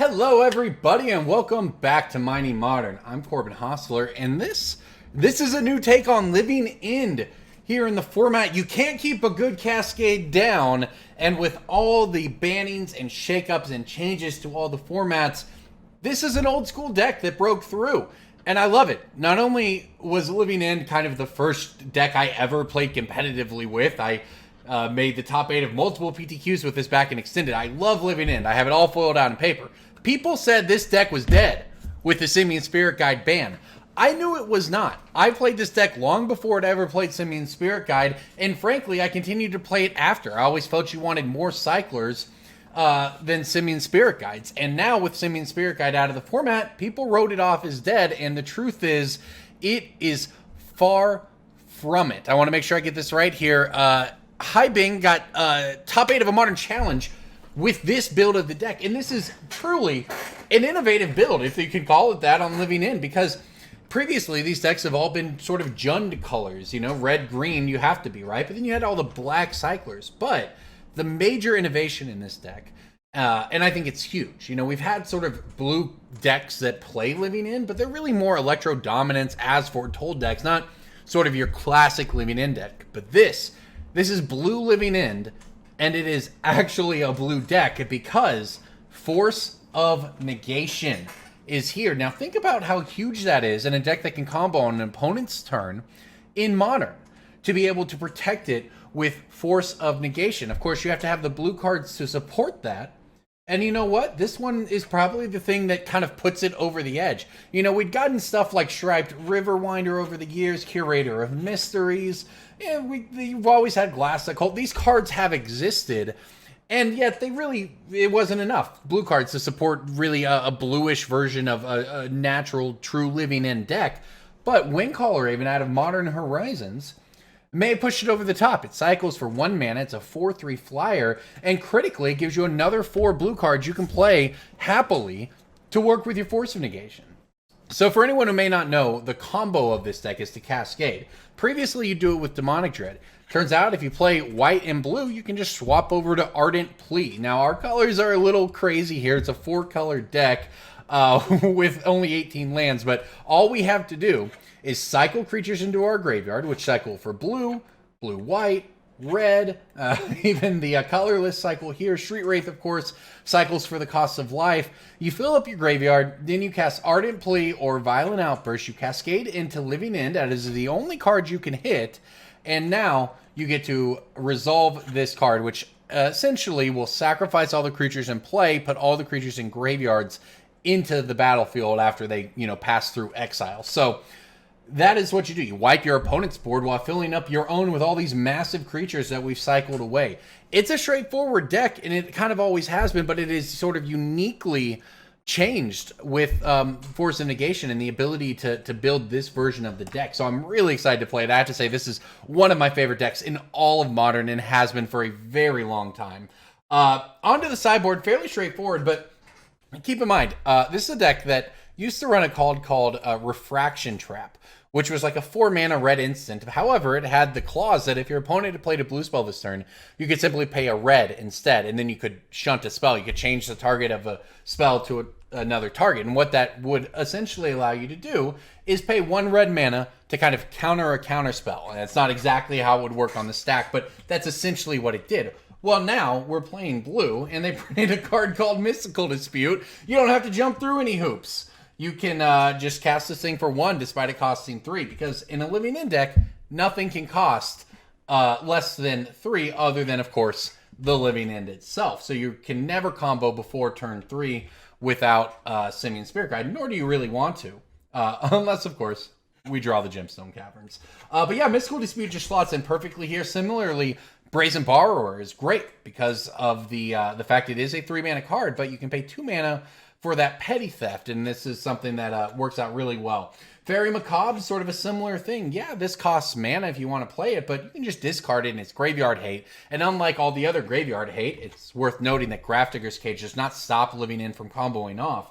Hello everybody and welcome back to Mighty Modern. I'm Corbin Hosler and this is a new take on Living End here in the format. You can't keep a good Cascade down, and with all the bannings and shakeups and changes to all the formats, this is an old school deck that broke through. And I love it. Not only was Living End kind of the first deck I ever played competitively with, I made the top 8 of multiple PTQs with this back in Extended. I love Living End. I have it all foiled out in paper. People said this deck was dead with the Simian Spirit Guide ban. I knew it was not. I played this deck long before it ever played Simian Spirit Guide, and frankly, I continued to play it after. I always felt you wanted more cyclers than Simian Spirit Guides. And now with Simian Spirit Guide out of the format, people wrote it off as dead, and the truth is, it is far from it. I want to make sure I get this right here. Hi Bing got top 8 of a Modern Challenge with this build of the deck, and this is truly an innovative build, if you can call it that, on Living End, because previously these decks have all been sort of Jund colors, you know, red, green, you have to be, right? But then you had all the black cyclers. But the major innovation in this deck, and I think it's huge, you know, we've had sort of blue decks that play Living End, but they're really more Electro Dominance, As Foretold decks, not sort of your classic Living End deck. But this is blue Living End, and it is actually a blue deck because Force of Negation is here. Now think about how huge that is in a deck that can combo on an opponent's turn in Modern, to be able to protect it with Force of Negation. Of course, you have to have the blue cards to support that. And you know what? This one is probably the thing that kind of puts it over the edge. You know, we'd gotten stuff like Striped Riverwinder over the years, Curator of Mysteries. Yeah, we've always had Glassdust Hulk. These cards have existed, and yet it wasn't enough blue cards to support really a bluish version of a natural, true Living End deck. But Windcaller Aven out of Modern Horizons may push it over the top. It cycles for 1 mana, it's a 4/3 flyer, and critically it gives you another 4 blue cards you can play happily to work with your Force of Negation. So for anyone who may not know, the combo of this deck is to Cascade. Previously you do it with Demonic Dread. Turns out if you play white and blue, you can just swap over to Ardent Plea. Now our colors are a little crazy here. It's a 4-color deck with only 18 lands, but all we have to do is cycle creatures into our graveyard, which cycle for blue, blue-white, red, even the colorless cycle here. Street Wraith, of course, cycles for the cost of life. You fill up your graveyard, then you cast Ardent Plea or Violent Outburst. You cascade into Living End. That is the only card you can hit, and now you get to resolve this card, which essentially will sacrifice all the creatures in play, put all the creatures in graveyards into the battlefield after they, you know, pass through exile. So that is what you do. You wipe your opponent's board while filling up your own with all these massive creatures that we've cycled away. It's a straightforward deck, and it kind of always has been, but it is sort of uniquely changed with Force of Negation and the ability to build this version of the deck. So I'm really excited to play it. I have to say, this is one of my favorite decks in all of Modern and has been for a very long time. Onto the sideboard, fairly straightforward, but keep in mind, this is a deck that used to run a card called Refraction Trap, which was like a 4-mana red instant. However, it had the clause that if your opponent had played a blue spell this turn, you could simply pay a red instead, and then you could shunt a spell. You could change the target of a spell to another target. And what that would essentially allow you to do is pay 1 red mana to kind of counter a counter spell. And that's not exactly how it would work on the stack, but that's essentially what it did. Well, now we're playing blue, and they printed a card called Mystical Dispute. You don't have to jump through any hoops. You can just cast this thing for 1 despite it costing 3, because in a Living End deck, nothing can cost less than 3 other than, of course, the Living End itself. So you can never combo before turn 3 without Simian Spirit Guide, nor do you really want to, unless, of course, we draw the Gemstone Caverns. But yeah, Mystical Dispute just slots in perfectly here. Similarly, Brazen Borrower is great because of the fact it is a 3-mana card, but you can pay 2 mana for that petty theft, and this is something that works out really well. Faerie Macabre is sort of a similar thing. Yeah, this costs mana if you want to play it, but you can just discard it and it's graveyard hate. And unlike all the other graveyard hate, it's worth noting that Grafdigger's Cage does not stop Living End from comboing off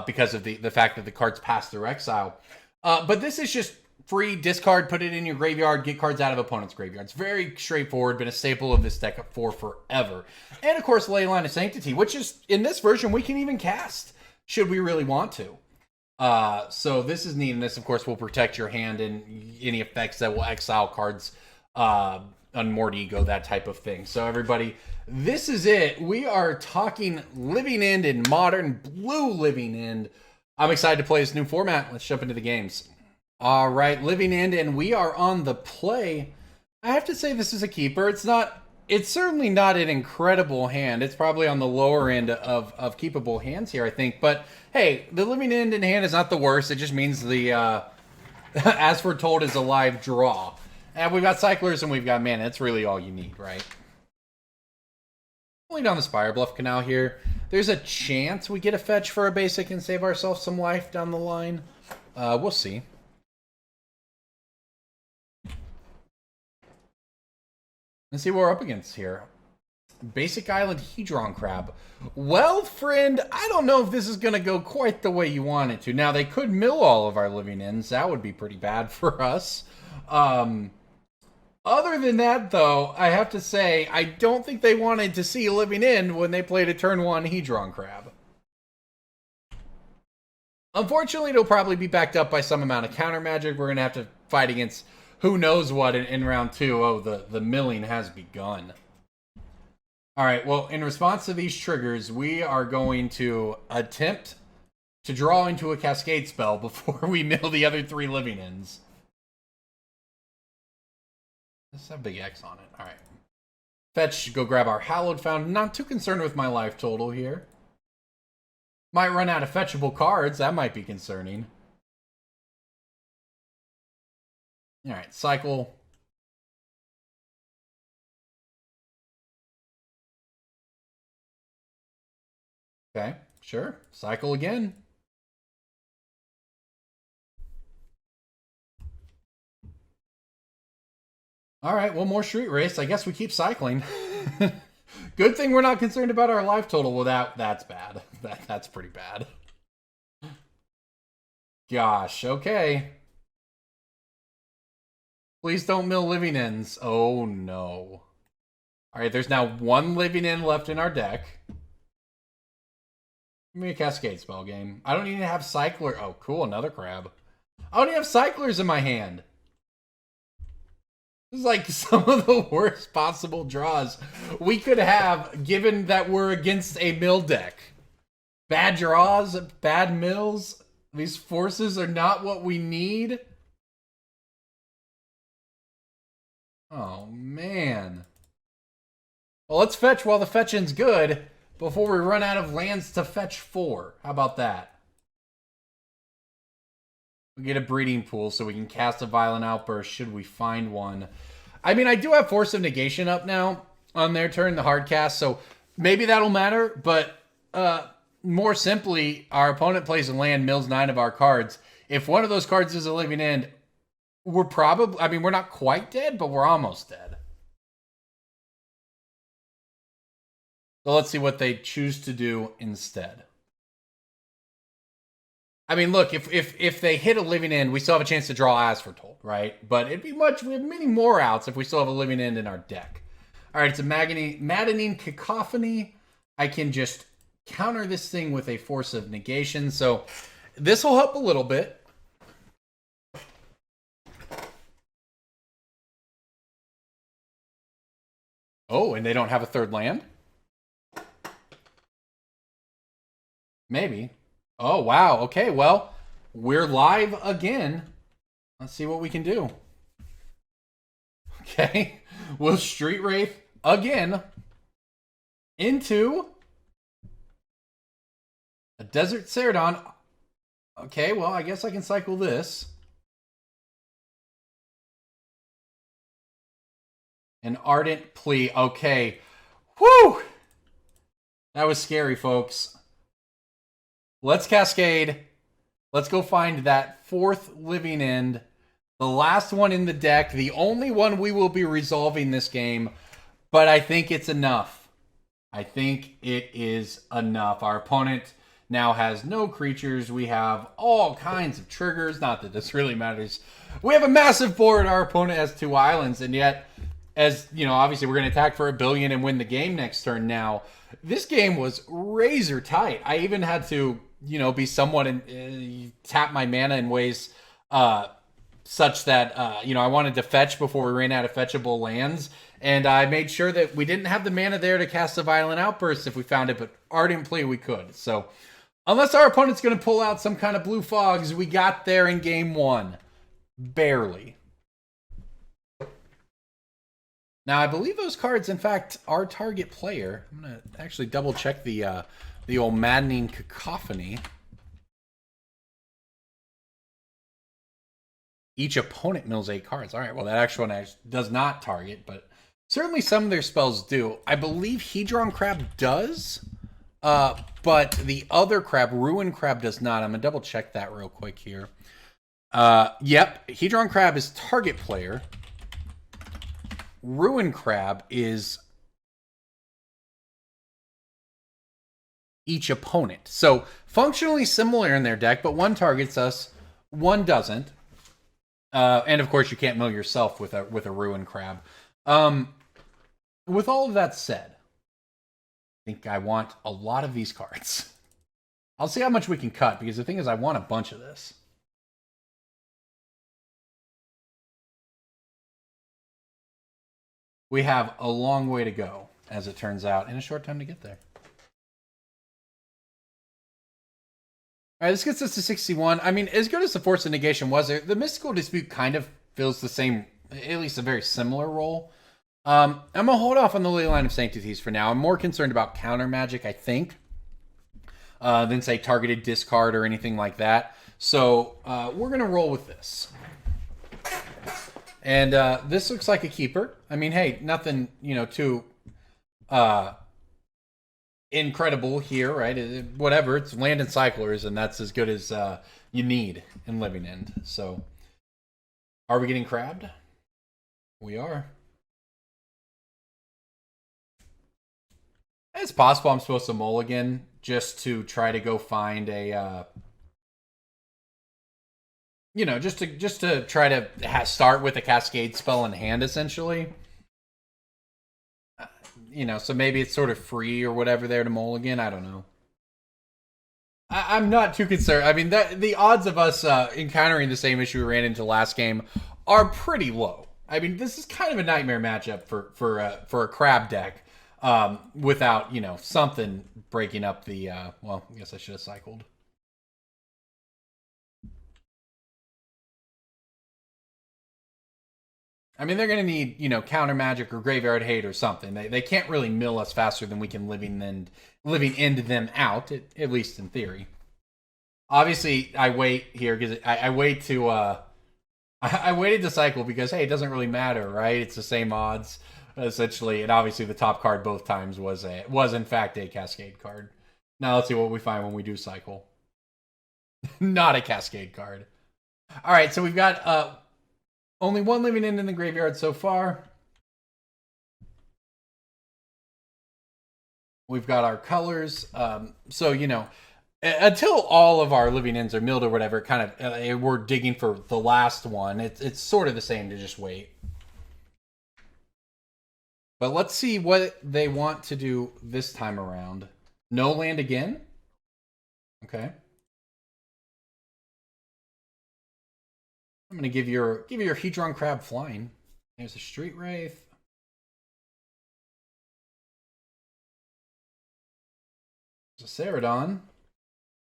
because of the fact that the cards pass through exile. But this is just free, discard, put it in your graveyard, get cards out of opponent's graveyard. It's very straightforward, been a staple of this deck for forever. And of course, Leyline of Sanctity, which is, in this version, we can even cast, should we really want to. So this is neat, and this, of course, will protect your hand and any effects that will exile cards, Unmoored Ego, that type of thing. So everybody, this is it. We are talking Living End in Modern, Blue Living End. I'm excited to play this new format. Let's jump into the games. All right, Living End, and we are on the play. I have to say this is a keeper. It's certainly not an incredible hand. It's probably on the lower end of keepable hands here, I think. But hey, the Living End in hand is not the worst. It just means the As Foretold is a live draw. And we've got Cyclers and we've got mana. That's really all you need, right? Only down the Spirebluff Canal here. There's a chance we get a fetch for a basic and save ourselves some life down the line. We'll see. Let's see what we're up against here. Basic Island Hedron Crab. Well, friend, I don't know if this is going to go quite the way you want it to. Now, they could mill all of our Living Ends. That would be pretty bad for us. Other than that, though, I have to say, I don't think they wanted to see Living End when they played a turn 1 Hedron Crab. Unfortunately, it'll probably be backed up by some amount of counter magic. We're going to have to fight against who knows what in round 2. Oh, the milling has begun. All right, well, in response to these triggers, we are going to attempt to draw into a Cascade spell before we mill the other 3 Living Ends. Let's have big X on it. All right. Fetch, go grab our Hallowed Fountain. Not too concerned with my life total here. Might run out of fetchable cards. That might be concerning. All right, cycle. Okay, sure. Cycle again. All right, one more Street Wraith. I guess we keep cycling. Good thing we're not concerned about our life total. Well, that's bad. That's pretty bad. Gosh, okay. Please don't mill Living Ends. Oh, no. All right, there's now 1 Living End left in our deck. Give me a Cascade spell game. I don't even have Cycler. Oh, cool, another crab. I don't even have Cyclers in my hand. This is like some of the worst possible draws we could have, given that we're against a mill deck. Bad draws, bad mills. These forces are not what we need. Oh, man. Well, let's fetch while the fetching's good before we run out of lands to fetch 4. How about that? We'll get a breeding pool so we can cast a Violent Outburst should we find one. I mean, I do have Force of Negation up now on their turn, the hard cast, so maybe that'll matter, but more simply, our opponent plays a land, mills 9 of our cards. If one of those cards is a Living End, we're probably, I mean, we're not quite dead, but we're almost dead. So let's see what they choose to do instead. I mean, look, if they hit a Living End, we still have a chance to draw As Foretold, right? But it'd be we have many more outs if we still have a Living End in our deck. All right, it's a maddening cacophony. I can just counter this thing with a Force of Negation. So this will help a little bit. Oh, and they don't have a 3rd land? Maybe. Oh, wow. Okay, well, we're live again. Let's see what we can do. Okay, we'll Street Wraith again into a Desert Cerodon. Okay, well, I guess I can cycle this. An Ardent Plea. Okay. Whew! That was scary, folks. Let's Cascade. Let's go find that 4th Living End. The last one in the deck. The only one we will be resolving this game. But I think it's enough. I think it is enough. Our opponent now has no creatures. We have all kinds of triggers. Not that this really matters. We have a massive board. Our opponent has 2 islands, and yet, as you know, obviously we're going to attack for 1 billion and win the game next turn. Now, this game was razor tight. I even had to, you know, be somewhat tap my mana in ways such that you know, I wanted to fetch before we ran out of fetchable lands. And I made sure that we didn't have the mana there to cast a Violent Outburst if we found it, but Ardent Plea we could. So, unless our opponent's going to pull out some kind of blue fogs, we got there in game 1. Barely. Now, I believe those cards, in fact, are target player. I'm going to actually double check the old Maddening Cacophony. Each opponent mills 8 cards. All right, well, that actual one does not target, but certainly some of their spells do. I believe Hedron Crab does, but the other crab, Ruin Crab, does not. I'm going to double check that real quick here. Yep, Hedron Crab is target player. Ruin Crab is each opponent. So functionally similar in their deck, but one targets us, one doesn't. And of course, you can't mill yourself with a Ruin Crab. With all of that said, I think I want a lot of these cards. I'll see how much we can cut, because the thing is, I want a bunch of this. We have a long way to go, as it turns out, and a short time to get there. All right, this gets us to 61. I mean, as good as the Force of Negation was, the Mystical Dispute kind of fills the same, at least a very similar role. I'm going to hold off on the Leyline of Sanctities for now. I'm more concerned about counter magic, I think, than, say, targeted discard or anything like that. So we're going to roll with this. And this looks like a keeper. I mean, hey, nothing, you know, too incredible here, right? Whatever, it's land and cyclers, and that's as good as you need in Living End. So, are we getting crabbed? We are. It's possible I'm supposed to mulligan just to try to go find a, you know, just to try to start with a Cascade spell in hand, essentially. You know, so maybe it's sort of free or whatever there to mulligan. I don't know. I'm not too concerned. I mean, the odds of us encountering the same issue we ran into last game are pretty low. I mean, this is kind of a nightmare matchup for a crab deck. Without, you know, something breaking up the, well, I guess I should have cycled. I mean, they're going to need, you know, counter magic or graveyard hate or something. They can't really mill us faster than we can living end them out, at least in theory. Obviously, I wait here because I wait to, I waited to cycle because, hey, it doesn't really matter, right? It's the same odds. Essentially, and obviously the top card both times was in fact a Cascade card. Now let's see what we find when we do cycle. Not a Cascade card. All right, so we've got only one Living End in the graveyard so far. We've got our colors. So, you know, until all of our Living Ends are milled or whatever, kind of we're digging for the last one. It's sort of the same to just wait. But let's see what they want to do this time around. No land again? Okay. I'm going to give your Hedron Crab flying. There's a Street Wraith. There's a Cerodon.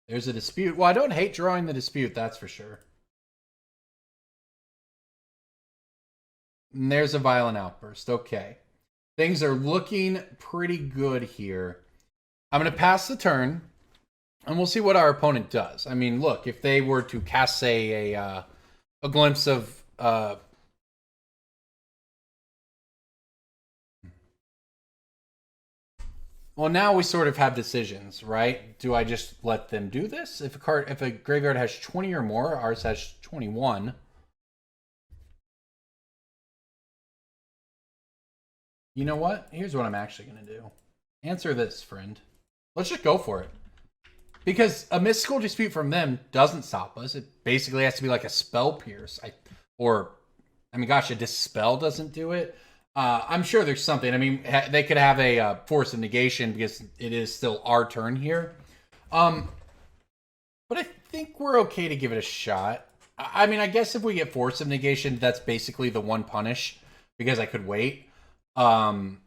There's a Dispute. Well, I don't hate drawing the Dispute, that's for sure. And there's a Violent Outburst. Okay. Things are looking pretty good here. I'm going to pass the turn, and we'll see what our opponent does. I mean, look, if they were to cast, say, a glimpse of... Well, now we sort of have decisions, right? Do I just let them do this? If a graveyard has 20 or more, ours has 21. You know what? Here's what I'm actually going to do. Answer this, friend. Let's just go for it. Because a Mystical Dispute from them doesn't stop us. It basically has to be like a Spell Pierce. I mean, gosh, a Dispel doesn't do it. I'm sure there's something. I mean, they could have a Force of Negation because it is still our turn here. But I think we're okay to give it a shot. I mean, I guess if we get Force of Negation, that's basically the one punish because I could wait. And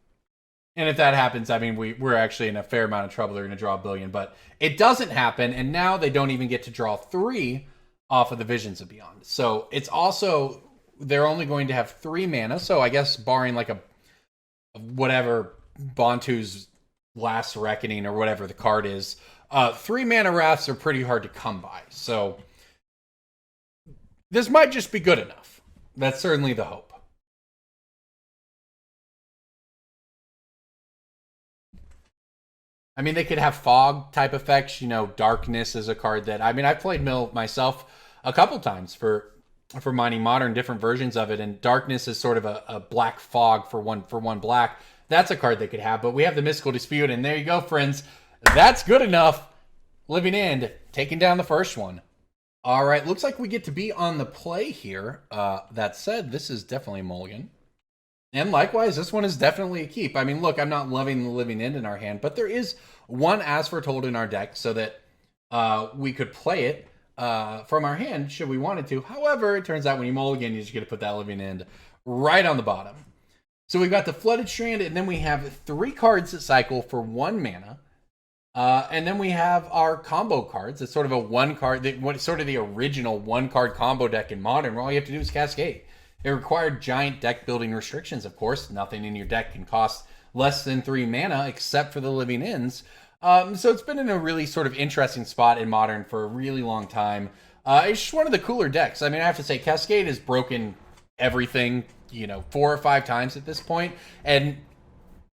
if that happens, I mean, we're actually in a fair amount of trouble. They're going to draw a billion, but it doesn't happen. And now they don't even get to draw 3 off of the Visions of Beyond. So it's also, they're only going to have 3 mana. So I guess barring like a whatever Bantu's Last Reckoning or whatever the card is, 3 mana wraths are pretty hard to come by. So this might just be good enough. That's certainly the hope. I mean, they could have fog type effects. You know, darkness is a card that, I mean, I've played Mill myself a couple times for Mighty Modern, different versions of it, and darkness is sort of a black fog for one black. That's a card they could have, but we have the Mystical Dispute, and there you go, friends. That's good enough. Living End, taking down the first one. All right, looks like we get to be on the play here. That said, this is definitely a mulligan. And likewise, this one is definitely a keep. I mean, look, I'm not loving the Living End in our hand, but there is one As Foretold in our deck so that we could play it from our hand should we wanted to. However, it turns out when you mulligan, you just get to put that Living End right on the bottom. So we've got the Flooded Strand, and then we have 3 cards that cycle for 1 mana. And then we have our combo cards. It's sort of a 1 card, sort of the original 1-card combo deck in Modern, where all you have to do is Cascade. It required giant deck building restrictions, of course. Nothing in your deck can cost less than 3 mana, except for the Living Ends. So it's been in a really sort of interesting spot in Modern for a really long time. It's just one of the cooler decks. I mean, I have to say, Cascade has broken everything, 4 or 5 times at this point. And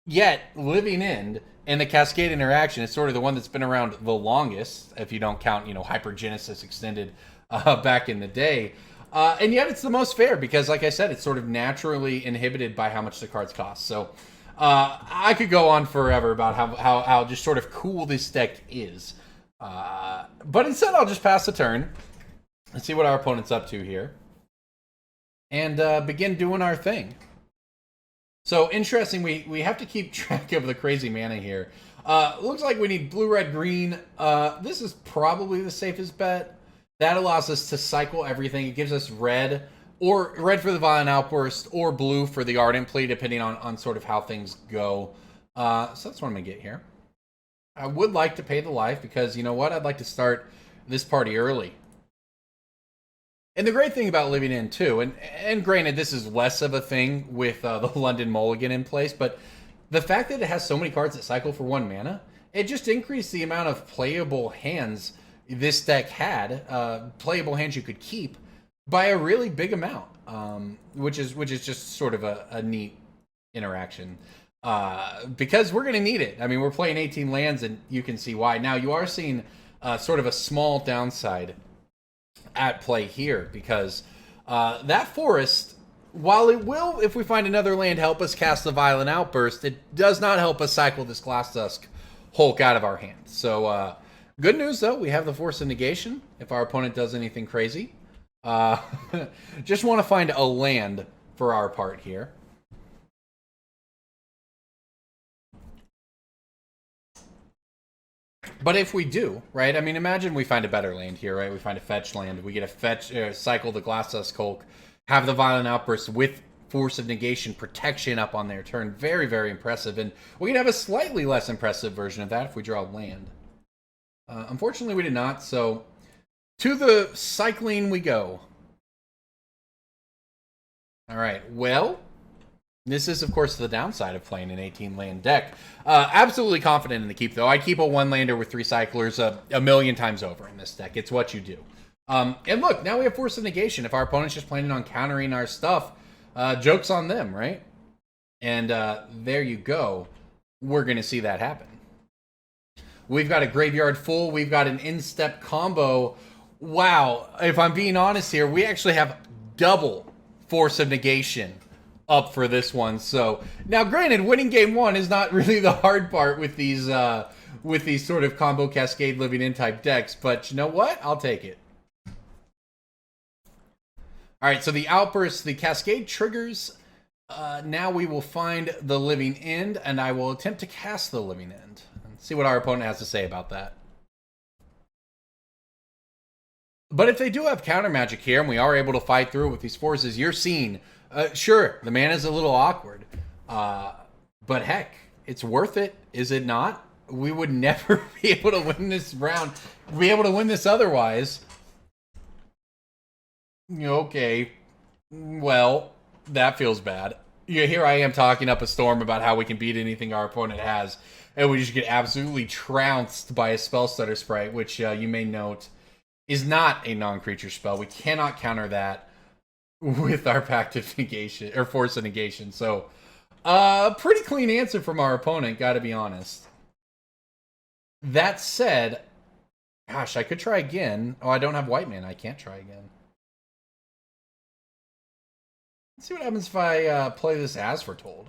yet, Living End and the Cascade interaction is sort of the one that's been around the longest, if you don't count, Hypergenesis Extended back in the day. And yet it's the most fair because, like I said, it's sort of naturally inhibited by how much the cards cost. So I could go on forever about how just sort of cool this deck is. But instead, I'll just pass the turn and see what our opponent's up to here. And begin doing our thing. So, interesting, we have to keep track of the crazy mana here. Looks like we need blue, red, green. This is probably the safest bet. That allows us to cycle everything. It gives us red for the Violent Outburst, or blue for the Ardent Plea, depending on sort of how things go. So that's what I'm going to get here. I would like to pay the life because, you know what? I'd like to start this party early. And the great thing about Living End, too, and granted, this is less of a thing with the London Mulligan in place, but the fact that it has so many cards that cycle for 1 mana, it just increased the amount of playable hands this deck had, playable hands you could keep, by a really big amount, which is just sort of a neat interaction. Because we're going to need it. I mean, we're playing 18 lands, and you can see why. Now, you are seeing sort of a small downside at play here, because that forest, while it will, if we find another land, help us cast the Violent Outburst, it does not help us cycle this Glassdust Hulk out of our hand. So, good news, though, we have the Force of Negation if our opponent does anything crazy. Just want to find a land for our part here. But if we do, right, I mean, imagine we find a better land here, right? We find a fetch land. We get a fetch, cycle the Glassdust Hulk, have the Violent Outburst with Force of Negation protection up on their turn. Very, very impressive. And we can have a slightly less impressive version of that if we draw land. Unfortunately, we did not, so to the cycling we go. All right, well, this is, of course, the downside of playing an 18-land deck. Absolutely confident in the keep, though. I'd keep a 1-lander with 3 cyclers a million times over in this deck. It's what you do. And look, now we have Force of Negation. If our opponent's just planning on countering our stuff, joke's on them, right? And there you go. We're going to see that happen. We've got a graveyard full. We've got an in-step combo. Wow. If I'm being honest here, we actually have double Force of Negation up for this one. So now, granted, winning game 1 is not really the hard part with these with these sort of combo Cascade Living In type decks, but you know what? I'll take it. Alright, so the Outburst, the Cascade triggers. Now we will find the Living End, and I will attempt to cast the Living End. And see what our opponent has to say about that. But if they do have counter magic here, and we are able to fight through with these forces, you're seeing, sure, the mana is a little awkward. But heck, it's worth it, is it not? We would never be able to win this round, be able to win this otherwise. Okay, well, that feels bad. Yeah, here I am talking up a storm about how we can beat anything our opponent has, and we just get absolutely trounced by a Spell Stutter Sprite, which you may note is not a non-creature spell. We cannot counter that with our Pact of Negation, or Force of Negation. So, pretty clean answer from our opponent, gotta be honest. That said, gosh, I could try again. Oh, I don't have white mana. I can't try again. Let's see what happens if I play this As Foretold.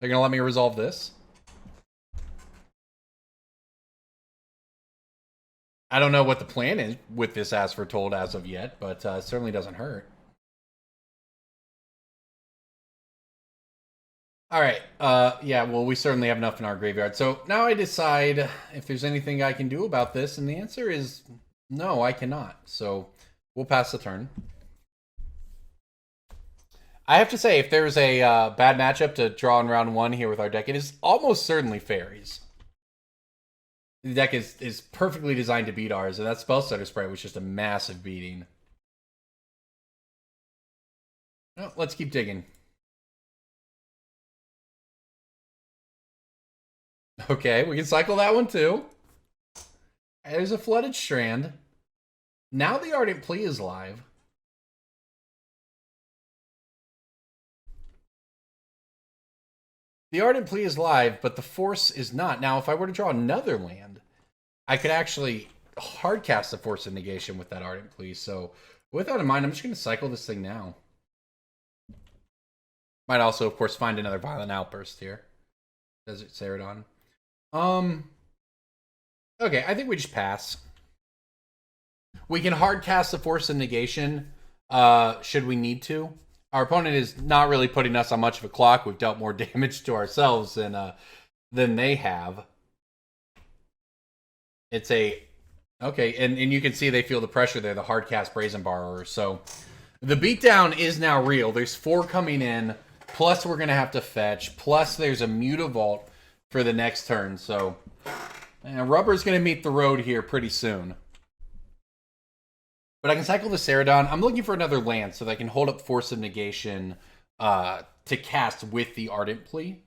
They're going to let me resolve this? I don't know what the plan is with this As Foretold as of yet, but it certainly doesn't hurt. Alright, yeah, well, we certainly have enough in our graveyard. So now I decide if there's anything I can do about this, and the answer is no, I cannot. So we'll pass the turn. I have to say, if there's a bad matchup to draw in round one here with our deck, it is almost certainly Fairies. The deck is perfectly designed to beat ours, and that Spell Stutter Sprite was just a massive beating. Oh, let's keep digging. Okay, we can cycle that one too. There's a Flooded Strand. Now the Ardent Plea is live. The Ardent Plea is live, but the Force is not. Now, if I were to draw another land, I could actually hardcast the Force of Negation with that Ardent Plea. So, with that in mind, I'm just going to cycle this thing now. Might also, of course, find another Violent Outburst here. Desert Cerodon. Okay, I think we just pass. We can hardcast the Force of Negation, should we need to. Our opponent is not really putting us on much of a clock. We've dealt more damage to ourselves than they have. It's a... Okay, and you can see they feel the pressure there, the hardcast Brazen Borrower. So the beatdown is now real. There's 4 coming in, plus we're going to have to fetch, plus there's a Mutavault for the next turn. So rubber's going to meet the road here pretty soon. But I can cycle the Cerodon. I'm looking for another land so that I can hold up Force of Negation to cast with the Ardent Plea.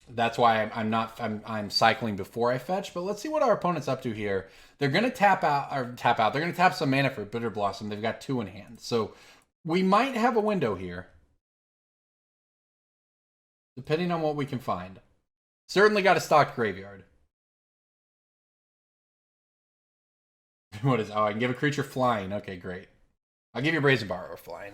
That's why I'm cycling before I fetch. But let's see what our opponent's up to here. They're going to tap out. They're going to tap some mana for Bitter Blossom. They've got 2 in hand. So we might have a window here. Depending on what we can find. Certainly got a stocked graveyard. What is... Oh, I can give a creature flying. Okay, great. I'll give you Brazen Borrower flying.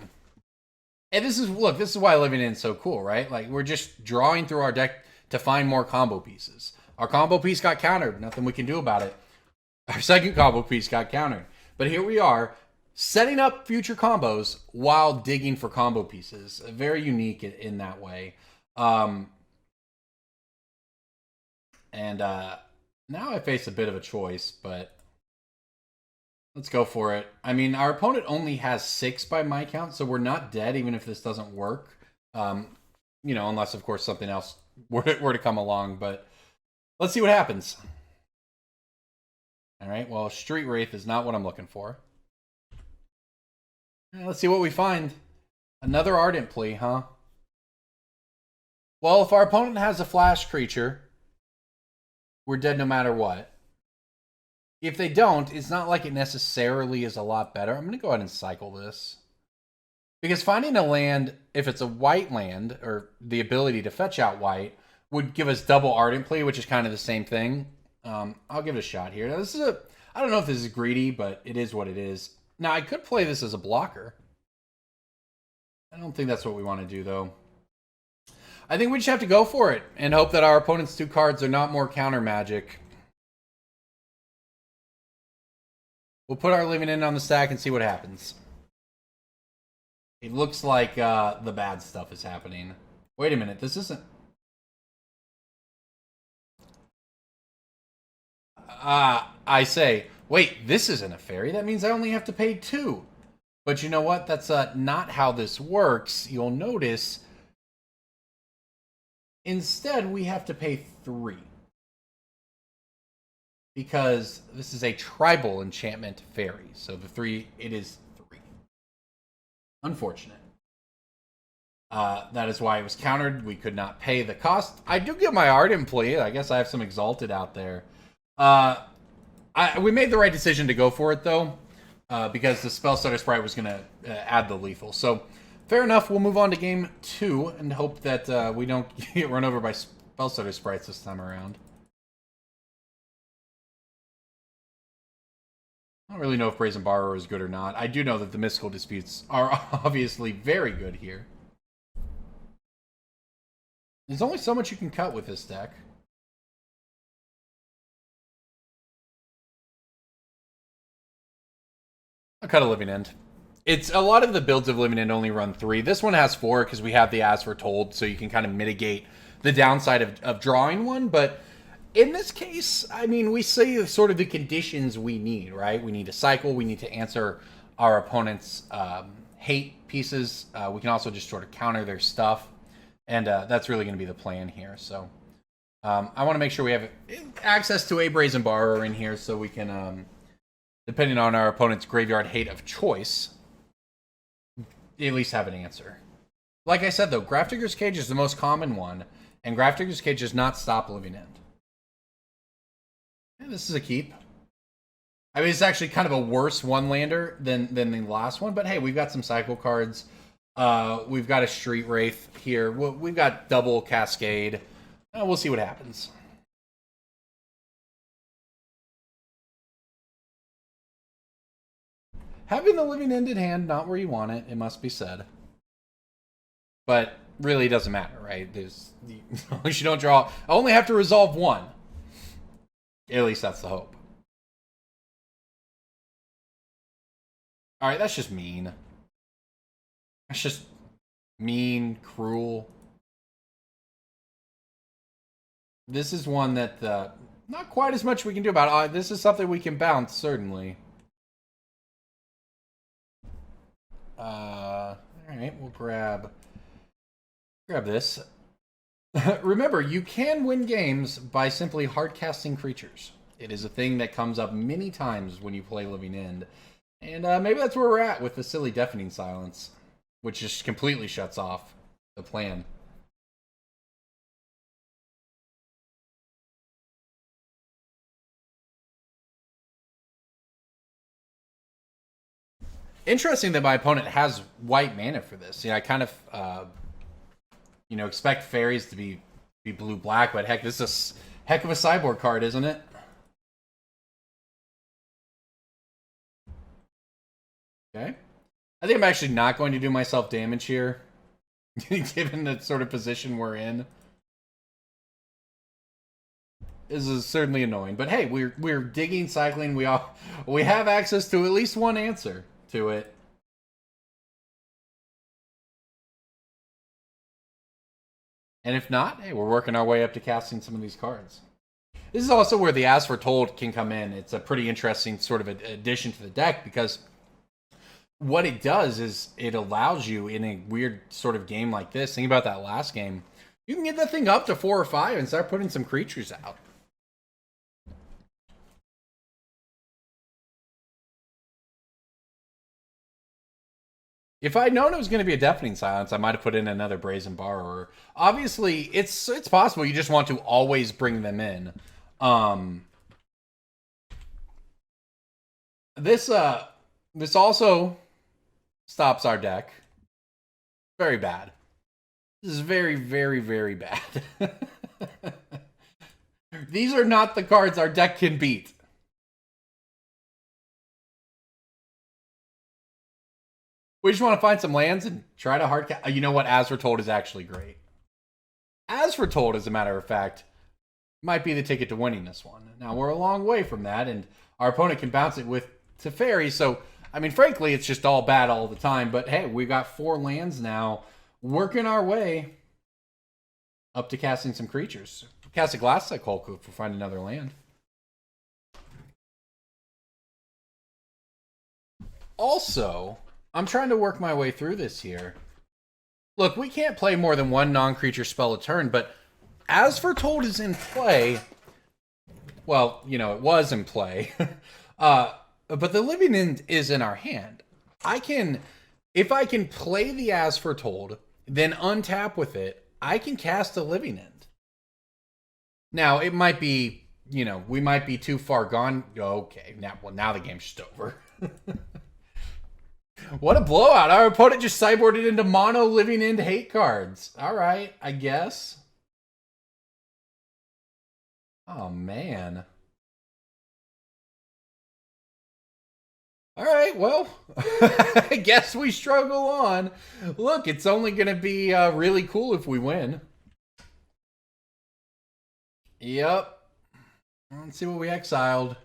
And this is... Look, this is why Living In is so cool, right? Like, we're just drawing through our deck to find more combo pieces. Our combo piece got countered. Nothing we can do about it. Our second combo piece got countered. But here we are, setting up future combos while digging for combo pieces. Very unique in that way. Now I face a bit of a choice, but... Let's go for it. I mean, our opponent only has 6 by my count, so we're not dead even if this doesn't work. You know, unless, of course, something else were to come along. But let's see what happens. All right, well, Street Wraith is not what I'm looking for. Let's see what we find. Another Ardent Plea, huh? Well, if our opponent has a flash creature, we're dead no matter what. If they don't, it's not like it necessarily is a lot better. I'm going to go ahead and cycle this. Because finding a land, if it's a white land, or the ability to fetch out white, would give us double Ardent Plea, which is kind of the same thing. I'll give it a shot here. Now, this is a... I don't know if this is greedy, but it is what it is. Now, I could play this as a blocker. I don't think that's what we want to do, though. I think we just have to go for it and hope that our opponent's 2 cards are not more counter magic. We'll put our living in on the stack and see what happens. It looks like the bad stuff is happening. Wait a minute, this isn't... I say, wait, this isn't a fairy. That means I only have to pay 2. But you know what? That's not how this works. You'll notice... Instead, we have to pay 3. Because this is a tribal enchantment fairy. So the 3, it is 3. Unfortunate. That is why it was countered. We could not pay the cost. I do get my Ardent Plea. I guess I have some Exalted out there. We made the right decision to go for it, though. Because the Spellstutter Sprite was going to add the lethal. So... Fair enough, we'll move on to game 2 and hope that we don't get run over by Spellstutter Sprites this time around. I don't really know if Brazen Borrower is good or not. I do know that the Mystical Disputes are obviously very good here. There's only so much you can cut with this deck. I'll cut a Living End. It's a lot of the builds of Living End only run 3. This one has 4 because we have the As Foretold, so you can kind of mitigate the downside of drawing one. But in this case, I mean, we see sort of the conditions we need, right? We need a cycle. We need to answer our opponent's hate pieces. We can also just sort of counter their stuff. And that's really going to be the plan here. So I want to make sure we have access to a Brazen Borrower in here so we can, depending on our opponent's graveyard hate of choice, at least have an answer. Like I said, though, Grafdigger's Cage is the most common one, and Grafdigger's Cage does not stop Living End. Yeah, this is a keep. I mean, it's actually kind of a worse one-lander than the last one, but hey, we've got some cycle cards. We've got a Street Wraith here. We've got double Cascade. We'll see what happens. Having the Living End in hand, not where you want it, it must be said. But really, it doesn't matter, right? As long as you don't draw... I only have to resolve 1. At least that's the hope. Alright, that's just mean. That's just mean, cruel. This is one that... not quite as much we can do about it. This is something we can bounce, certainly. Alright, we'll grab this. Remember, you can win games by simply hardcasting creatures. It is a thing that comes up many times when you play Living End. And maybe that's where we're at with the silly Deafening Silence, which just completely shuts off the plan. Interesting that my opponent has white mana for this. Yeah, I kind of, expect fairies to be blue-black, but heck, this is a heck of a sideboard card, isn't it? Okay. I think I'm actually not going to do myself damage here, given the sort of position we're in. This is certainly annoying, but hey, we're digging, cycling. We have access to at least one answer to it. And if not, hey, we're working our way up to casting some of these cards. This is also where the As Foretold can come in. It's a pretty interesting sort of addition to the deck because what it does is it allows you in a weird sort of game like this. Think about that last game. You can get that thing up to 4 or 5 and start putting some creatures out. If I'd known it was going to be a Deafening Silence, I might have put in another Brazen Borrower. Obviously, it's possible you just want to always bring them in. This also stops our deck. Very bad. This is very, very, very bad. These are not the cards our deck can beat. We just want to find some lands and try to hard... You know what? As Foretold is actually great. As Foretold, as a matter of fact, might be the ticket to winning this one. Now, we're a long way from that, and our opponent can bounce it with Teferi, so, I mean, frankly, it's just all bad all the time, but hey, we got 4 lands now, working our way up to casting some creatures. Cast a Glassdust Hulk if we find another land. Also, I'm trying to work my way through this here. Look, we can't play more than 1 non-creature spell a turn, but As Foretold is in play. Well, you know, it was in play. But the Living End is in our hand. If I can play the As Foretold, then untap with it, I can cast a Living End. Now, it might be, you know, we might be too far gone. Okay, now the game's just over. What a blowout. Our opponent just sideboarded into mono Living End hate cards. All right, I guess. Oh, man. All right, well, I guess we struggle on. Look, it's only going to be really cool if we win. Yep. Let's see what we exiled.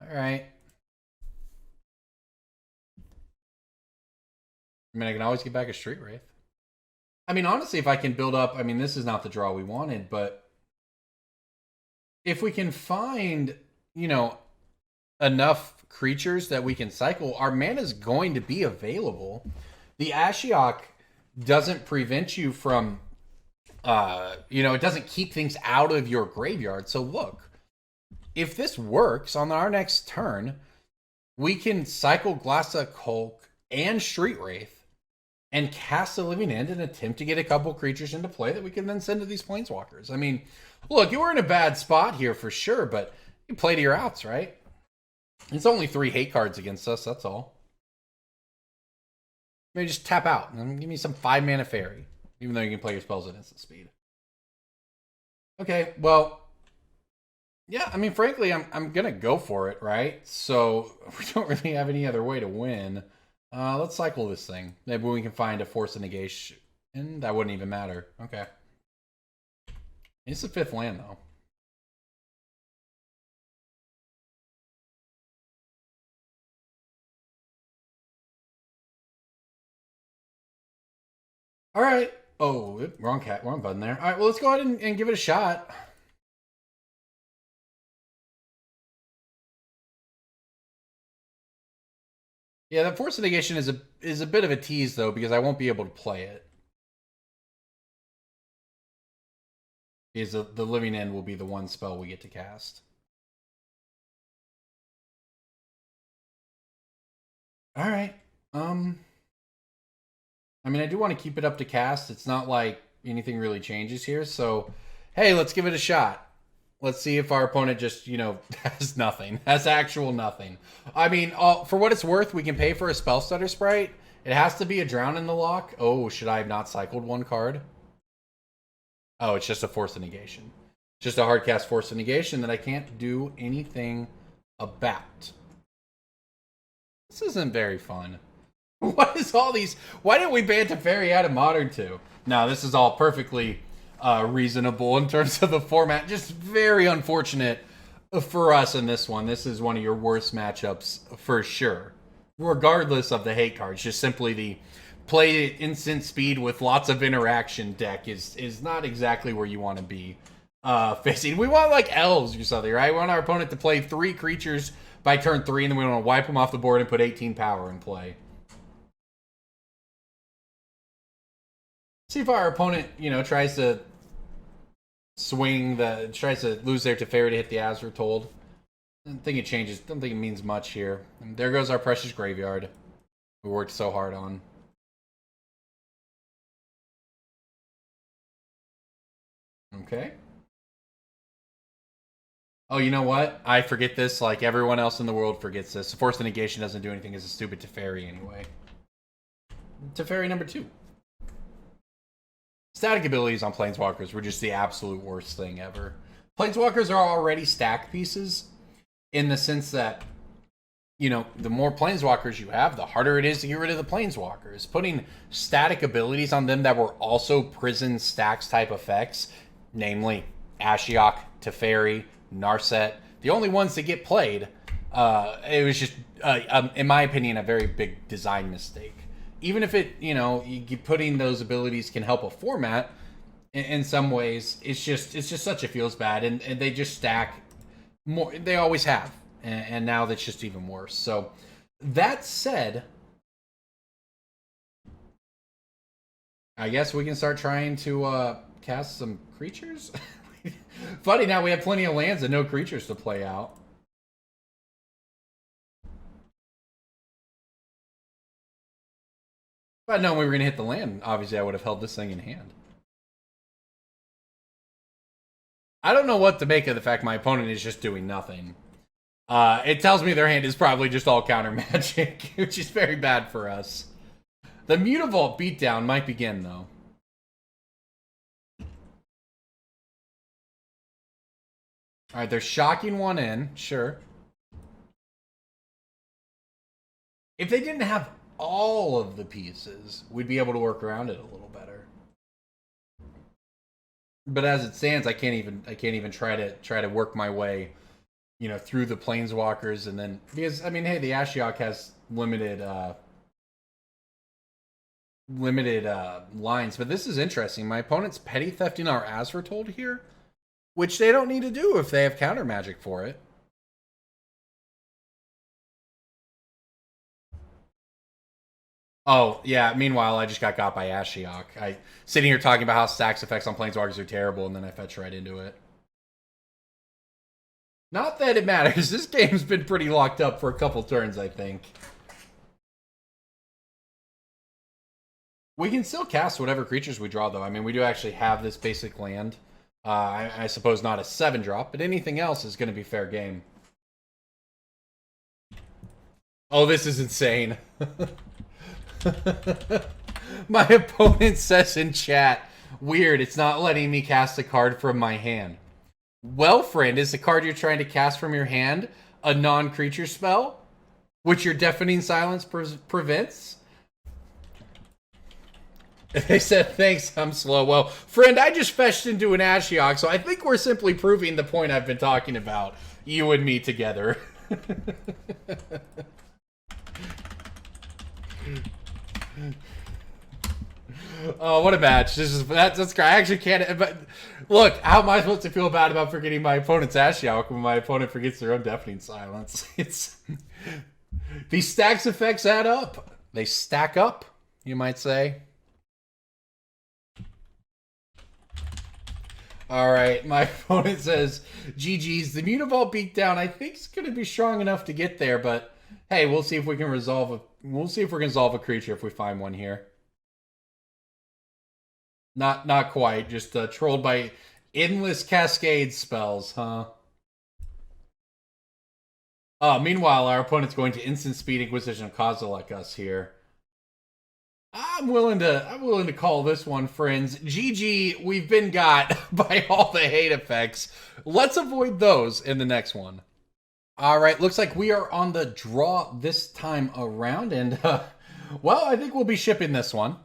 All right. I mean, I can always get back a Street Wraith. I mean, honestly, if I can build up... I mean, this is not the draw we wanted, but... if we can find, you know, enough creatures that we can cycle, our mana is going to be available. The Ashiok doesn't prevent you from... you know, it doesn't keep things out of your graveyard. So look, if this works on our next turn, we can cycle Glassdust Hulk and Street Wraith and cast a Living End and attempt to get a couple creatures into play that we can then send to these Planeswalkers. I mean, look, you were in a bad spot here for sure, but you play to your outs, right? It's only 3 hate cards against us, that's all. Maybe just tap out and give me some 5-mana Faerie, even though you can play your spells at instant speed. Okay, well, yeah, I mean, frankly, I'm going to go for it, right? So we don't really have any other way to win. Let's cycle this thing. Maybe we can find a Force of Negation. And that wouldn't even matter. Okay. It's the 5th land, though. All right. Oh, wrong button there. All right, well, let's go ahead and give it a shot. Yeah, that Force of Negation is a bit of a tease, though, because I won't be able to play it. Because the Living End will be the one spell we get to cast. All right. I mean, I do want to keep it up to cast. It's not like anything really changes here. So, hey, let's give it a shot. Let's see if our opponent just, you know, has nothing. Has actual nothing. I mean, for what it's worth, we can pay for a Spell Stutter Sprite. It has to be a Drown in the lock. Oh, should I have not cycled 1 card? Oh, it's just a Force of Negation. Just a hard cast Force of Negation that I can't do anything about. This isn't very fun. What is all these... Why didn't we ban Teferi out of Modern 2? No, this is all perfectly reasonable in terms of the format. Just very unfortunate for us in this one. This is one of your worst matchups for sure. Regardless of the hate cards. Just simply the play instant speed with lots of interaction deck is not exactly where you want to be facing. We want like elves or something, right? We want our opponent to play 3 creatures by turn 3, and then we want to wipe them off the board and put 18 power in play. See if our opponent, you know, tries to lose their Teferi to hit the As Foretold. I don't think it changes. Don't think it means much here. And there goes our precious graveyard we worked so hard on. Okay. Oh, you know what? I forget this like everyone else in the world forgets this. Force of Negation doesn't do anything as a stupid Teferi anyway. Teferi number 2. Static abilities on Planeswalkers were just the absolute worst thing ever. Planeswalkers are already stack pieces in the sense that, you know, the more planeswalkers you have, the harder it is to get rid of the planeswalkers. Putting static abilities on them that were also prison stacks type effects, namely Ashiok, Teferi, Narset, the only ones that get played, it was just, in my opinion, a very big design mistake. Even if it, you know, putting those abilities can help a format, in some ways, it's just such a feels bad, and they just stack more. They always have. And now that's just even worse. So, that said, I guess we can start trying to cast some creatures. Funny, now we have plenty of lands and no creatures to play out. If I'd known we were going to hit the land, obviously I would have held this thing in hand. I don't know what to make of the fact my opponent is just doing nothing. It tells me their hand is probably just all counter magic, which is very bad for us. The Mutavault beatdown might begin, though. Alright, they're shocking one in, sure. If they didn't have all of the pieces, we'd be able to work around it a little better. But as it stands, I can't even try to work my way, you know, through the planeswalkers, and then, because I mean, hey, the Ashiok has limited lines, but this is interesting. My opponent's petty thefting our As Foretold here, which they don't need to do if they have counter magic for it. Oh, yeah, meanwhile, I just got by Ashiok. I sitting here talking about how stacks effects on planeswalkers are terrible, and then I fetch right into it. Not that it matters. This game's been pretty locked up for a couple turns, I think. We can still cast whatever creatures we draw, though. I mean, we do actually have this basic land. I suppose not a 7-drop, but anything else is going to be fair game. Oh, this is insane. My opponent says in chat, weird, it's not letting me cast a card from my hand. Well, friend, is the card you're trying to cast from your hand a non-creature spell, which your Deafening Silence prevents? They said, thanks, I'm slow. Well, friend, I just fetched into an Ashiok, so I think we're simply proving the point I've been talking about, you and me together. Oh, what a match. That's great. I actually can't, but look, how am I supposed to feel bad about forgetting my opponent's Ashiok when my opponent forgets their own Deafening Silence? It's these stacks effects add up. They stack up, you might say. Alright, my opponent says, GG's, the Mutavault beatdown I think is going to be strong enough to get there, but hey, we'll see if we can resolve a creature if we find one here. Not quite, just trolled by endless cascade spells, huh? Meanwhile, our opponent's going to instant speed Inquisition of Kozilek us here. I'm willing to call this one, friends. GG, we've been got by all the hate effects. Let's avoid those in the next one. All right, looks like we are on the draw this time around, and well, I think we'll be shipping this one.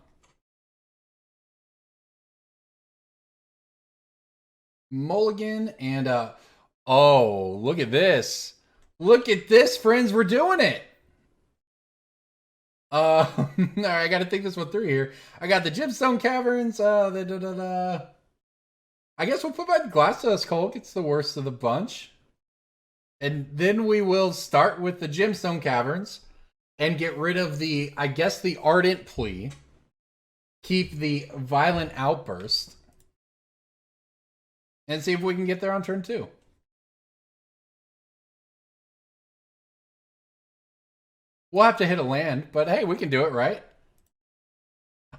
Mulligan, and oh, look at this. Look at this, friends, we're doing it. All right, I got to think this one through here. I got the Gemstone Caverns. I guess we'll put by the Glassdust Hulk. It's the worst of the bunch. And then we will start with the Gemstone Caverns and get rid of the, I guess, the Ardent Plea. Keep the Violent Outburst. And see if we can get there on turn 2. We'll have to hit a land, but hey, we can do it, right?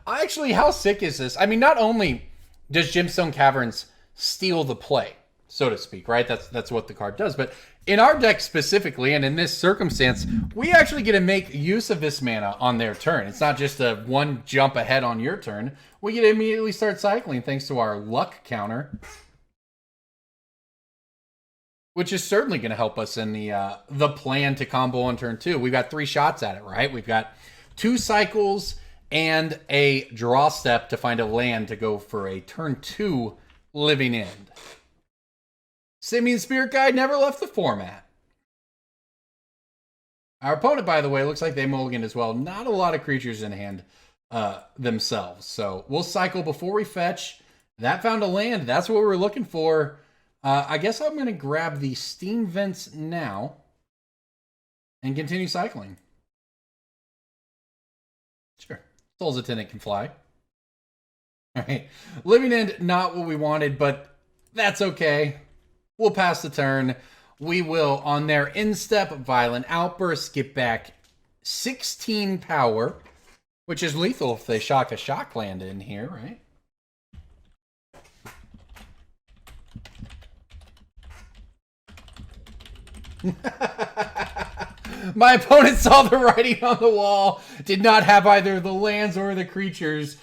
Actually, how sick is this? I mean, not only does Gemstone Caverns steal the play, so to speak, right? That's what the card does. But in our deck specifically, and in this circumstance, we actually get to make use of this mana on their turn. It's not just a one jump ahead on your turn. We get to immediately start cycling thanks to our luck counter. which is certainly going to help us in the plan to combo on turn 2. We've got 3 shots at it, right? We've got 2 cycles and a draw step to find a land to go for a turn 2 living end. Simian Spirit Guide never left the format. Our opponent, by the way, looks like they mulliganed as well. Not a lot of creatures in hand themselves. So we'll cycle before we fetch. That found a land. That's what we're looking for. I guess I'm going to grab the Steam Vents now and continue cycling. Sure. Soul's Attendant can fly. All right. Living End, not what we wanted, but that's okay. We'll pass the turn. We will, on their instep, Violent Outburst, get back 16 power, which is lethal if they shock a shock land in here, right? My opponent saw the writing on the wall, did not have either the lands or the creatures.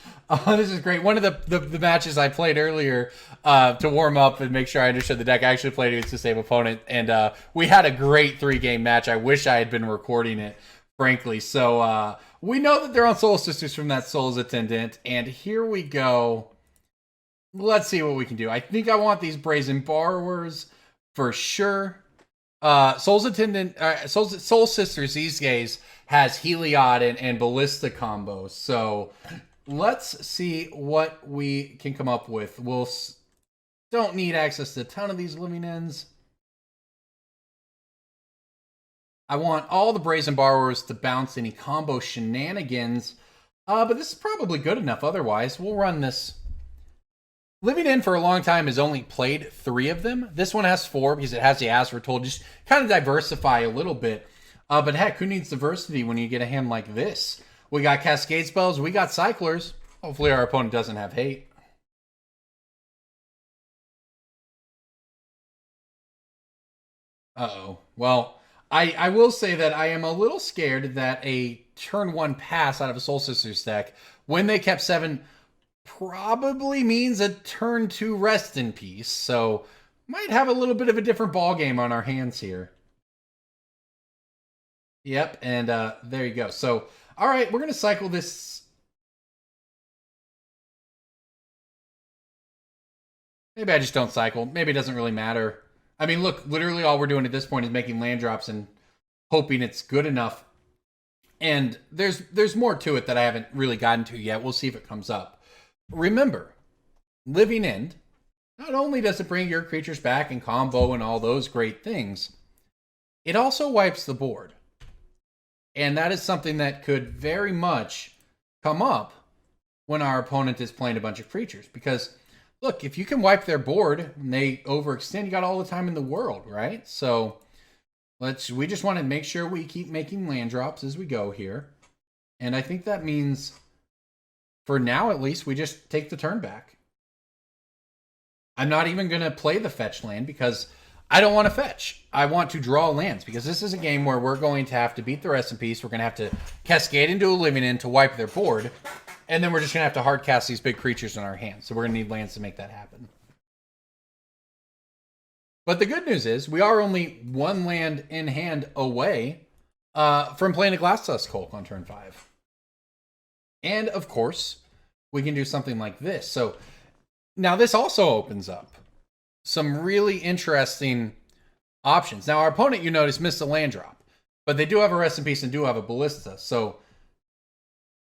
This is great. One of the matches I played earlier to warm up and make sure I understood the deck, I actually played against the same opponent, and we had a great 3-game match. I wish I had been recording it, frankly. So we know that they're on Soul Sisters from that Soul's Attendant, and here we go. Let's see what we can do. I think I want these Brazen Borrowers for sure. Soul's Attendant, Soul Sisters these days has Heliod and Ballista combos. So let's see what we can come up with. We'll don't need access to a ton of these living ends. I want all the Brazen Borrowers to bounce any combo shenanigans, but this is probably good enough otherwise. We'll run this. Living End for a long time has only played 3 of them. This one has 4 because it has the As Foretold. Just kind of diversify a little bit. But heck, who needs diversity when you get a hand like this? We got Cascade Spells. We got Cyclers. Hopefully our opponent doesn't have hate. Uh-oh. Well, I will say that I am a little scared that a turn 1 pass out of a Soul Sisters deck, when they kept 7, probably means a turn 2 rest in peace. So might have a little bit of a different ball game on our hands here. Yep, and there you go. So, all right, we're going to cycle this. Maybe I just don't cycle. Maybe it doesn't really matter. I mean, look, literally all we're doing at this point is making land drops and hoping it's good enough. And there's more to it that I haven't really gotten to yet. We'll see if it comes up. Remember, Living End, not only does it bring your creatures back and combo and all those great things, it also wipes the board. And that is something that could very much come up when our opponent is playing a bunch of creatures. Because, look, if you can wipe their board and they overextend, you got all the time in the world, right? So we just want to make sure we keep making land drops as we go here. And I think that means, for now at least, we just take the turn back. I'm not even going to play the fetch land because I don't want to fetch. I want to draw lands because this is a game where we're going to have to beat the rest in peace. We're going to have to cascade into a Living End to wipe their board. And then we're just going to have to hard cast these big creatures in our hands. So we're going to need lands to make that happen. But the good news is we are only 1 land in hand away from playing a Glassdust Hulk on turn 5. And, of course, we can do something like this. So now this also opens up some really interesting options. Now, our opponent, you notice, missed a land drop. But they do have a Rest in Peace and do have a Ballista. So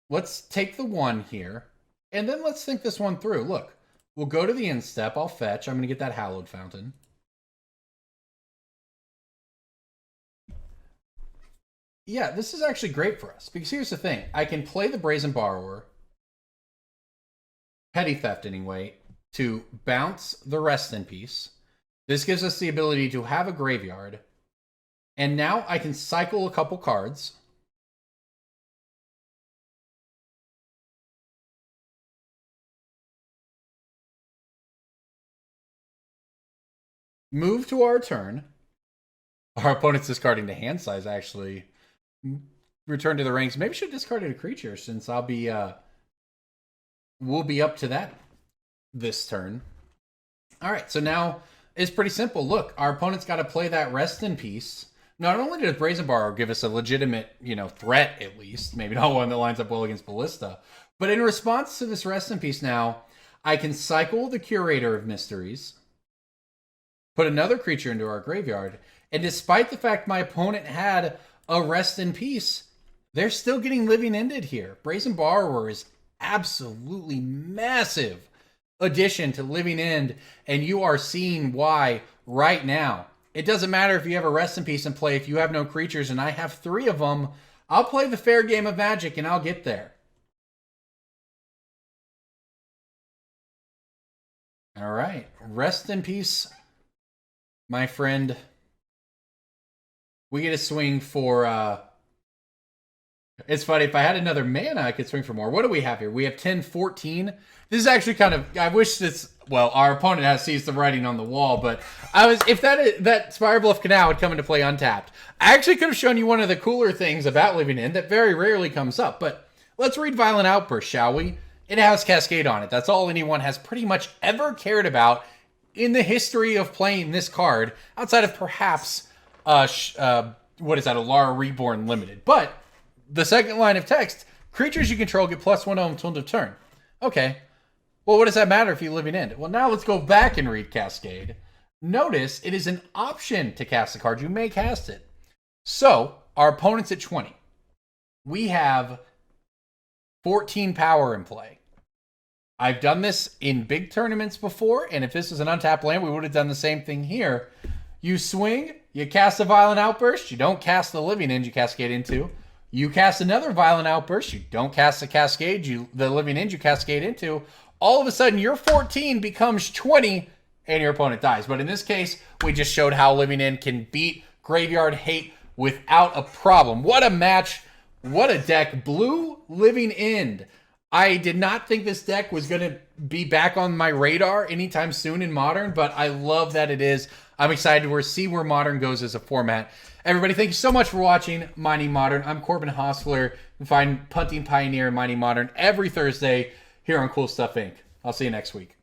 let's take the 1 here. And then let's think this one through. Look, we'll go to the end step. I'll fetch. I'm going to get that Hallowed Fountain. Yeah, this is actually great for us. Because here's the thing. I can play the Brazen Borrower, Petty Theft anyway, to bounce the Rest in Peace. This gives us the ability to have a graveyard. And now I can cycle a couple cards. Move to our turn. Our opponent's discarding the hand size, actually. Return to the ranks. Maybe should have discarded a creature since I'll be we'll be up to that this turn. All right, so now is pretty simple. Look, our opponent's got to play that Rest in Peace. Not only does Brazen Borrower give us a legitimate, threat at least, maybe not one that lines up well against Ballista, but in response to this Rest in Peace now, I can cycle the Curator of Mysteries, put another creature into our graveyard, and despite the fact my opponent had a Rest in Peace, they're still getting Living Ended here. Brazen Borrower is absolutely massive addition to Living End, and you are seeing why right now. It doesn't matter if you have a Rest in Peace in play. If you have no creatures, and I have 3 of them, I'll play the fair game of Magic, and I'll get there. All right. Rest in peace, my friend. We get a swing for... It's funny, if I had another mana, I could swing for more. What do we have here? We have 10, 14. This is actually kind of... I wish this... Well, our opponent has sees the writing on the wall, but if that Spirebluff Canal had come into play untapped, I actually could have shown you one of the cooler things about Living End that very rarely comes up. But let's read Violent Outburst, shall we? It has Cascade on it. That's all anyone has pretty much ever cared about in the history of playing this card, outside of perhaps, what is that, Alara Reborn Limited. But the second line of text, creatures you control get +1 until end of turn. Okay. Well, what does that matter if you Living End? Well, now let's go back and read Cascade. Notice it is an option to cast the card. You may cast it. So, our opponent's at 20. We have 14 power in play. I've done this in big tournaments before, and if this was an untapped land, we would have done the same thing here. You swing, you cast a Violent Outburst, you don't cast the Living End you cascade into. You cast another Violent Outburst, you don't cast the cascade, the Living End you cascade into. All of a sudden, your 14 becomes 20, and your opponent dies. But in this case, we just showed how Living End can beat Graveyard Hate without a problem. What a match. What a deck. Blue Living End. I did not think this deck was going to be back on my radar anytime soon in Modern, but I love that it is. I'm excited to see where Modern goes as a format. Everybody, thank you so much for watching Mighty Modern. I'm Corbin Hosler. You can find Punting Pioneer and Mighty Modern every Thursday here on Cool Stuff Inc. I'll see you next week.